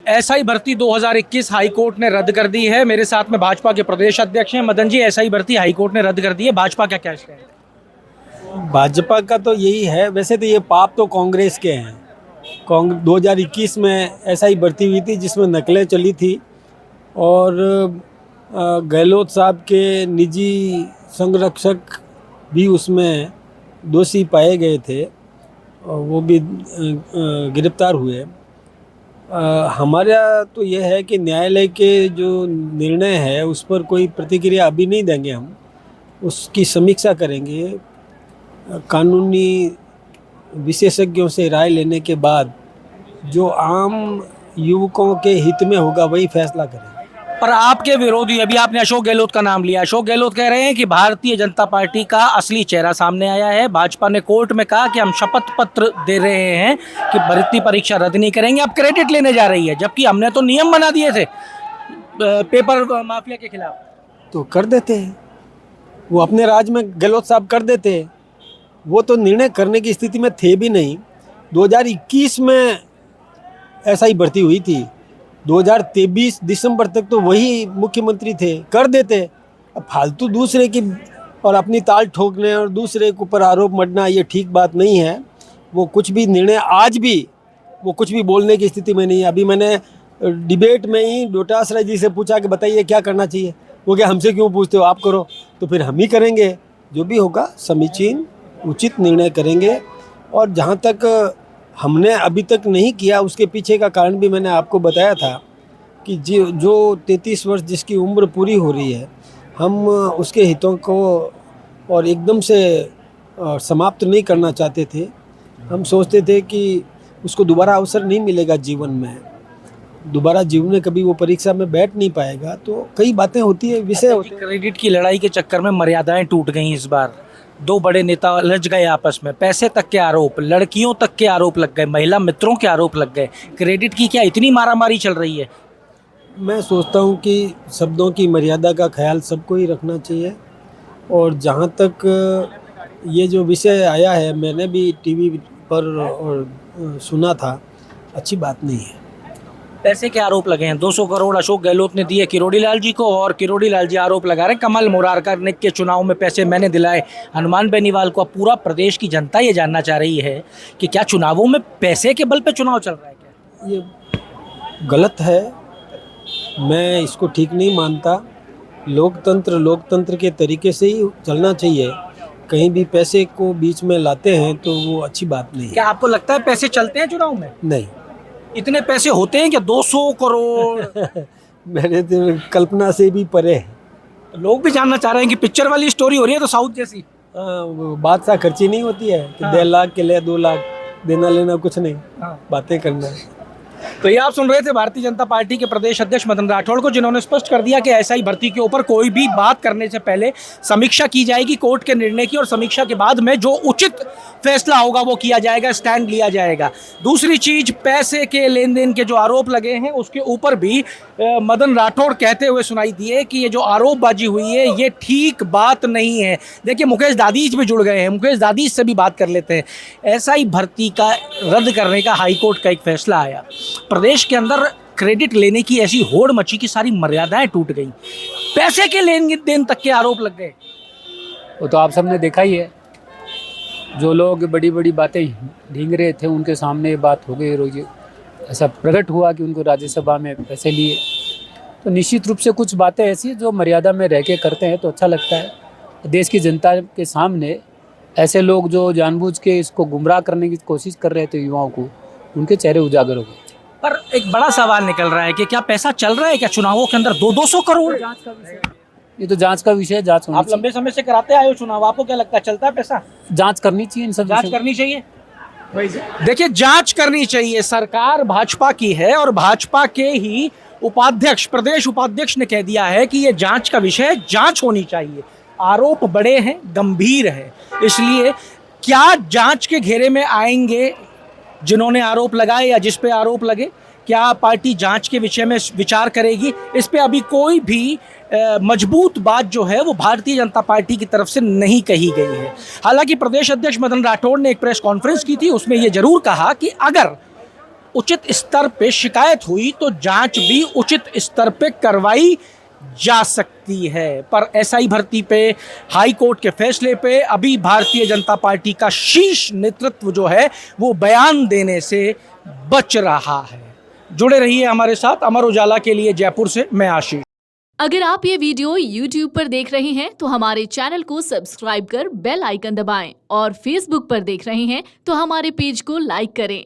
SI भर्ती 2021 high court ने रद्द कर दी है। मेरे साथ में भाजपा के प्रदेश अध्यक्ष हैं मदन जी। एसआई भर्ती हाईकोर्ट ने रद्द कर दी है, भाजपा का क्या स्टैंड है? भाजपा का तो यही है। वैसे तो ये पाप तो कांग्रेस के हैं। 2021 में ऐसा ही भर्ती हुई थी जिसमें नकलें चली थी और गहलोत साहब के निजी संरक्षक भी उसमें दोषी पाए गए थे और वो भी गिरफ्तार हुए। हमारा तो यह है कि न्यायालय के जो निर्णय है उस पर कोई प्रतिक्रिया अभी नहीं देंगे। हम उसकी समीक्षा करेंगे, कानूनी विशेषज्ञों से राय लेने के बाद जो आम युवकों के हित में होगा वही फैसला करेंगे। पर आपके विरोधी, अभी आपने अशोक गहलोत का नाम लिया, अशोक गहलोत कह रहे हैं कि भारतीय जनता पार्टी का असली चेहरा सामने आया है। भाजपा ने कोर्ट में कहा कि हम शपथ पत्र दे रहे हैं कि भर्ती परीक्षा रद्द नहीं करेंगे। अब क्रेडिट लेने जा रही है, जबकि हमने तो नियम बना दिए थे पेपर माफिया के खिलाफ। तो कर देते हैं, वो अपने राज में गहलोत साहब कर देते हैं। वो तो निर्णय करने की स्थिति में थे भी नहीं। 2021 में ऐसा ही भर्ती हुई थी, 2023 दिसंबर तक तो वही मुख्यमंत्री थे, कर देते। अब फालतू दूसरे की और अपनी ताल ठोकने और दूसरे के ऊपर आरोप मढ़ना ये ठीक बात नहीं है। वो कुछ भी निर्णय आज भी वो कुछ भी बोलने की स्थिति में नहीं है। अभी मैंने डिबेट में ही डोटासरा जी से पूछा कि बताइए क्या करना चाहिए। वो क्या हमसे क्यों पूछते हो, आप करो। तो फिर हम ही करेंगे, जो भी होगा समीचीन उचित निर्णय करेंगे। और जहाँ तक हमने अभी तक नहीं किया उसके पीछे का कारण भी मैंने आपको बताया था कि जो 33 वर्ष जिसकी उम्र पूरी हो रही है, हम उसके हितों को और एकदम से समाप्त नहीं करना चाहते थे। हम सोचते थे कि उसको दोबारा अवसर नहीं मिलेगा जीवन में, दोबारा जीवन में कभी वो परीक्षा में बैठ नहीं पाएगा। तो कई बातें होती है, विषय होते हैं। क्रेडिट की लड़ाई के चक्कर में मर्यादाएं टूट गई इस बार। दो बड़े नेता उलझ गए आपस में, पैसे तक के आरोप, लड़कियों तक के आरोप लग गए, महिला मित्रों के आरोप लग गए। क्रेडिट की क्या इतनी मारामारी चल रही है? मैं सोचता हूँ कि शब्दों की मर्यादा का ख्याल सबको ही रखना चाहिए। और जहाँ तक ये जो विषय आया है, मैंने भी टीवी पर और सुना था, अच्छी बात नहीं है। पैसे के आरोप लगे हैं। 200 करोड़ अशोक गहलोत ने दिए किरोड़ी लाल जी को, और किरोड़ी लाल जी आरोप लगा रहे कमल मुरारकर के चुनाव में पैसे मैंने दिलाए हनुमान बेनीवाल को। अब पूरा प्रदेश की जनता ये जानना चाह रही है कि क्या चुनावों में पैसे के बल पे चुनाव चल रहा है क्या? ये गलत है, मैं इसको ठीक नहीं मानता। लोकतंत्र के तरीके से ही चलना चाहिए। कहीं भी पैसे को बीच में लाते हैं तो वो अच्छी बात नहीं है। क्या आपको लगता है पैसे चलते हैं चुनाव में? नहीं। इतने पैसे होते हैं क्या 200 करोड़? मेरे तो कल्पना से भी परे है। लोग भी जानना चाह रहे हैं कि पिक्चर वाली स्टोरी हो रही है तो साउथ जैसी। वो बादशाह खर्ची नहीं होती है कि 1.5 लाख के लिए 2 लाख, देना लेना कुछ नहीं, बातें करना है। तो ये आप सुन रहे थे भारतीय जनता पार्टी के प्रदेश अध्यक्ष मदन राठौड़ को, जिन्होंने स्पष्ट कर दिया कि एसआई भर्ती के ऊपर कोई भी बात करने से पहले समीक्षा की जाएगी कोर्ट के निर्णय की, और समीक्षा के बाद में जो उचित फैसला होगा वो किया जाएगा, स्टैंड लिया जाएगा। दूसरी चीज, पैसे के लेन देन के जो आरोप लगे हैं उसके ऊपर भी मदन राठौड़ कहते हुए सुनाई दिए कि ये जो आरोपबाजी हुई है ये ठीक बात नहीं है। देखिए, मुकेश दादीज भी जुड़ गए हैं, मुकेश दादीज से भी बात कर लेते हैं। एसआई भर्ती का रद्द करने का हाईकोर्ट का एक फैसला आया, प्रदेश के अंदर क्रेडिट लेने की ऐसी होड़ मची कि सारी मर्यादाएं टूट गई, पैसे के लेन देन तक के आरोप लग गए। वो तो आप सबने देखा ही है, जो लोग बड़ी बड़ी बातें ढींग रहे थे उनके सामने ये बात हो गई, रोज ऐसा प्रकट हुआ कि उनको राज्यसभा में पैसे लिए। तो निश्चित रूप से कुछ बातें ऐसी जो मर्यादा में रह के करते हैं तो अच्छा लगता है। देश की जनता के सामने ऐसे लोग जो जानबूझ के इसको गुमराह करने की कोशिश कर रहे थे युवाओं को, उनके चेहरे उजागर हो गए। पर एक बड़ा सवाल निकल रहा है कि क्या पैसा चल रहा है क्या चुनावों के अंदर? 200 करोड़। ये तो जांच का विषय है, जांच होनी आप लंबे समय से कराते आए हो चुनाव, आपको क्या लगता है चलता है पैसा? जांच करनी चाहिए, इन सब जांच करनी चाहिए। देखिए, जांच करनी चाहिए। सरकार भाजपा की है और भाजपा के ही उपाध्यक्ष, प्रदेश उपाध्यक्ष ने कह दिया है कि ये जांच का विषय, जांच होनी चाहिए। आरोप बड़े हैं, गंभीर है, इसलिए क्या जांच के घेरे में आएंगे जिन्होंने आरोप लगाए या जिस पे आरोप लगे? क्या पार्टी जांच के विषय में विचार करेगी? इस पे अभी कोई भी मजबूत बात जो है वो भारतीय जनता पार्टी की तरफ से नहीं कही गई है। हालांकि प्रदेश अध्यक्ष मदन राठौड़ ने एक प्रेस कॉन्फ्रेंस की थी, उसमें ये जरूर कहा कि अगर उचित स्तर पे शिकायत हुई तो जांच भी उचित स्तर पे करवाई जा सकती है। पर एसआई भर्ती पे हाई कोर्ट के फैसले पे अभी भारतीय जनता पार्टी का शीर्ष नेतृत्व जो है वो बयान देने से बच रहा है। जुड़े रहिए हमारे साथ। अमर उजाला के लिए जयपुर से मैं आशीष। अगर आप ये वीडियो YouTube पर देख रहे हैं तो हमारे चैनल को सब्सक्राइब कर बेल आइकन दबाएं और Facebook पर देख रहे हैं तो हमारे पेज को लाइक करें।